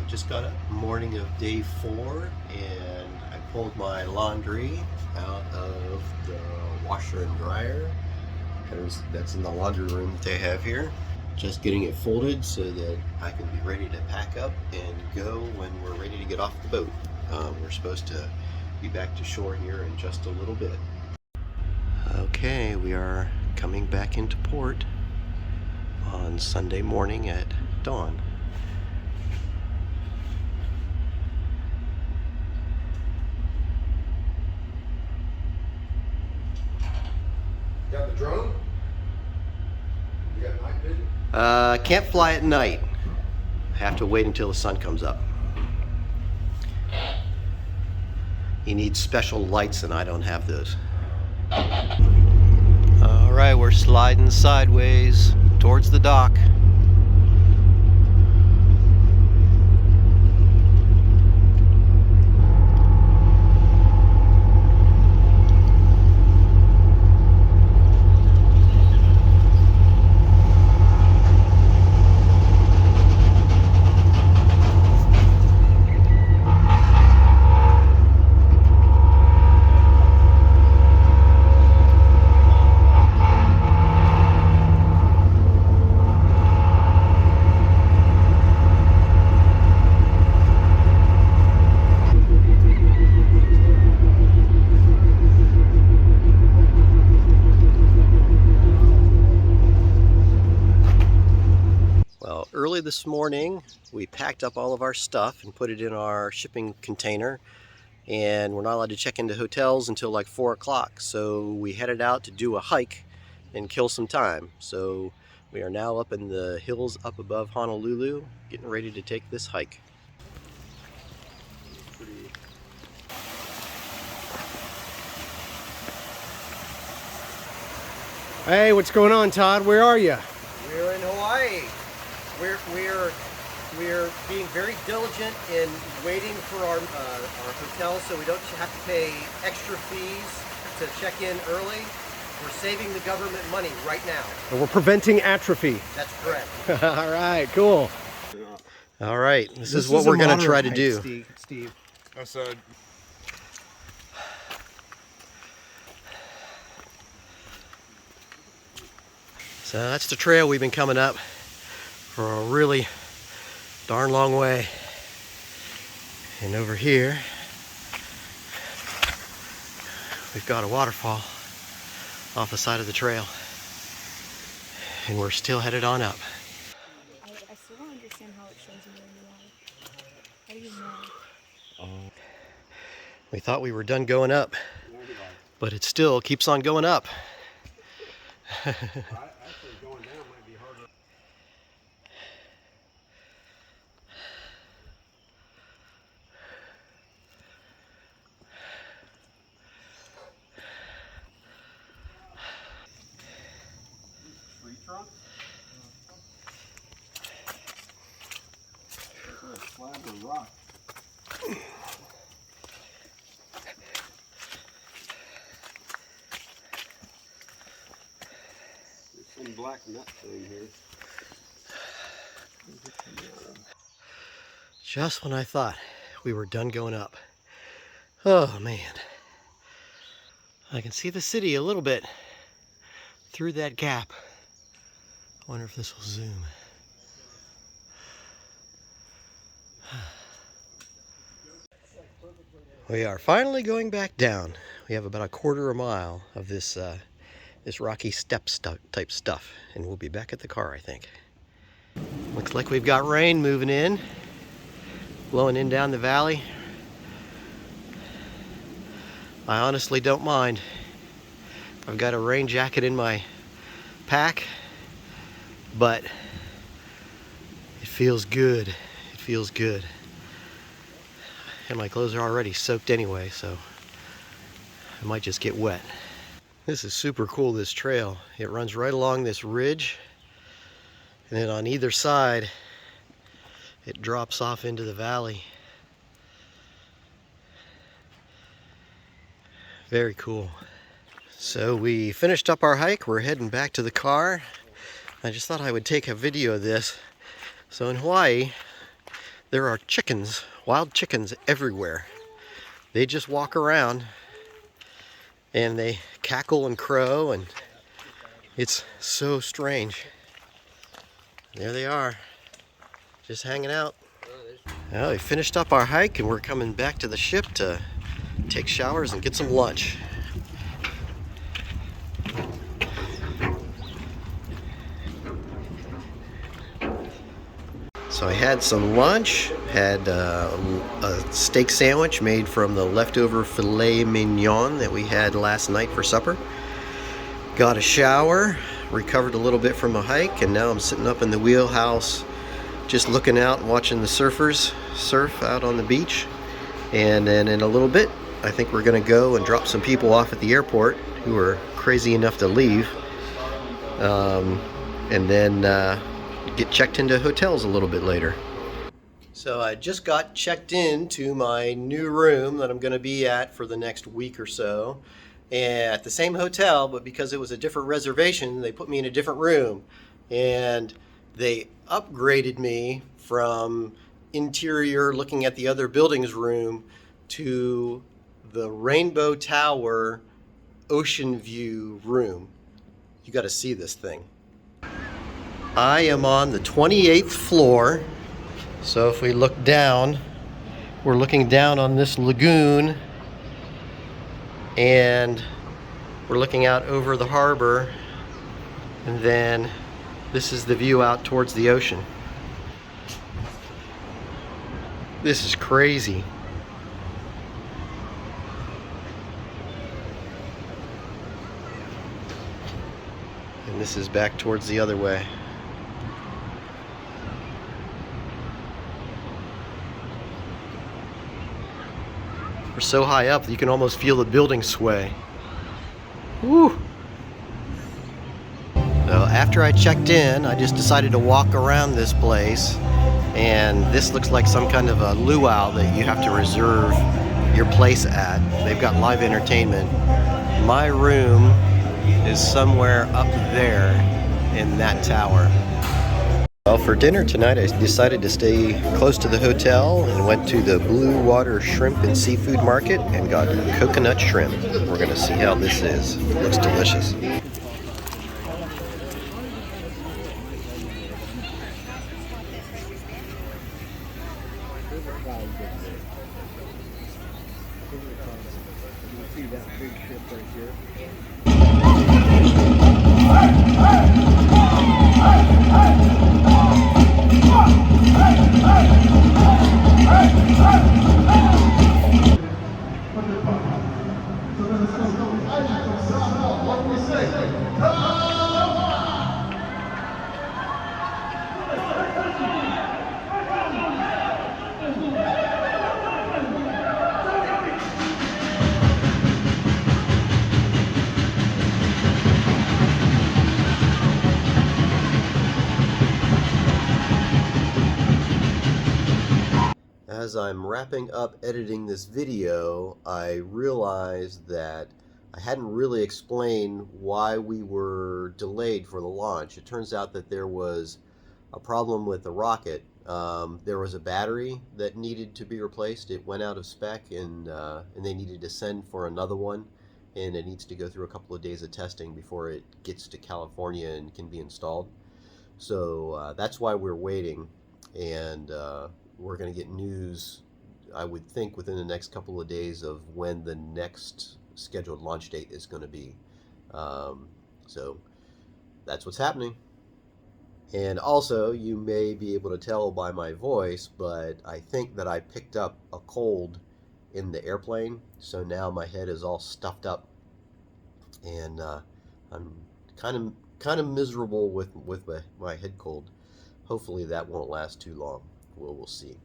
Just got up, morning of day 4, and I pulled my laundry out of the washer and dryer. That's in the laundry room that they have here. Just getting it folded so that I can be ready to pack up and go when we're ready to get off the boat. We're supposed to be back to shore here in just a little bit. Okay, we are coming back into port on Sunday morning at dawn. Got the drone? You got night vision? Can't fly at night. Have to wait until the sun comes up. You need special lights and I don't have those. All right, we're sliding sideways towards the dock. Well, early this morning, we packed up all of our stuff and put it in our shipping container, and we're not allowed to check into hotels until like 4 o'clock. So we headed out to do a hike and kill some time. So we are now up in the hills up above Honolulu, getting ready to take this hike. Hey, what's going on, Todd? Where are you? We're in Hawaii. We're being very diligent in waiting for our hotel so we don't have to pay extra fees to check in early. We're saving the government money right now. And we're preventing atrophy. That's correct. All right, cool. All right, this is what we're going to try to do. Steve. So that's the trail we've been coming up for a really darn long way. And over here, we've got a waterfall off the side of the trail. And we're still headed on up. I still don't understand how it shows you where you are. How do you know? We thought we were done going up, but it still keeps on going up. Actually, going down might be harder. Tree trunk? A slab of rock. There's some black nuts in here. Just when I thought we were done going up. Oh man. I can see the city a little bit through that gap. I wonder if this will zoom. We are finally going back down. We have about a quarter of a mile of this rocky step type stuff, and we'll be back at the car, I think. Looks like we've got rain moving in, blowing in down the valley. I honestly don't mind. I've got a rain jacket in my pack, but it feels good. It feels good. And my clothes are already soaked anyway, so I might just get wet. This is super cool, this trail. It runs right along this ridge, and then on either side it drops off into the valley. Very cool. So we finished up our hike. We're heading back to the car. I just thought I would take a video of this. So in Hawaii, There are chickens, wild chickens everywhere. They just walk around and they cackle and crow, and it's so strange. There they are, just hanging out. Well, we finished up our hike and we're coming back to the ship to take showers and get some lunch. So I had some lunch, had a steak sandwich made from the leftover filet mignon that we had last night for supper. Got a shower, recovered a little bit from a hike, and now I'm sitting up in the wheelhouse just looking out and watching the surfers surf out on the beach. And then in a little bit, I think we're going to go and drop some people off at the airport who are crazy enough to leave. And then get checked into hotels a little bit later. So I just got checked in to my new room that I'm going to be at for the next week or so, and at the same hotel, but because it was a different reservation, they put me in a different room, and they upgraded me from interior looking at the other building's room to the Rainbow Tower ocean view room. You got to see this thing. I am on the 28th floor, so if we look down, we're looking down on this lagoon, and we're looking out over the harbor, and then this is the view out towards the ocean. This is crazy. And this is back towards the other way. We're so high up that you can almost feel the building sway. Woo! So after I checked in, I just decided to walk around this place, and this looks like some kind of a luau that you have to reserve your place at. They've got live entertainment. My room is somewhere up there in that tower. Well, for dinner tonight, I decided to stay close to the hotel and went to the Blue Water Shrimp and Seafood Market and got coconut shrimp. We're going to see how this is. It looks delicious. As I'm wrapping up editing this video, I realized that I hadn't really explained why we were delayed for the launch. It turns out that there was a problem with the rocket. There was a battery that needed to be replaced. It went out of spec, and they needed to send for another one, and it needs to go through a couple of days of testing before it gets to California and can be installed. So that's why we're waiting, and we're going to get news, I would think, within the next couple of days of when the next scheduled launch date is going to be. So that's what's happening. And also, you may be able to tell by my voice, but I think that I picked up a cold in the airplane, so now my head is all stuffed up, and I'm kind of miserable with my head cold. Hopefully that won't last too long. We'll see.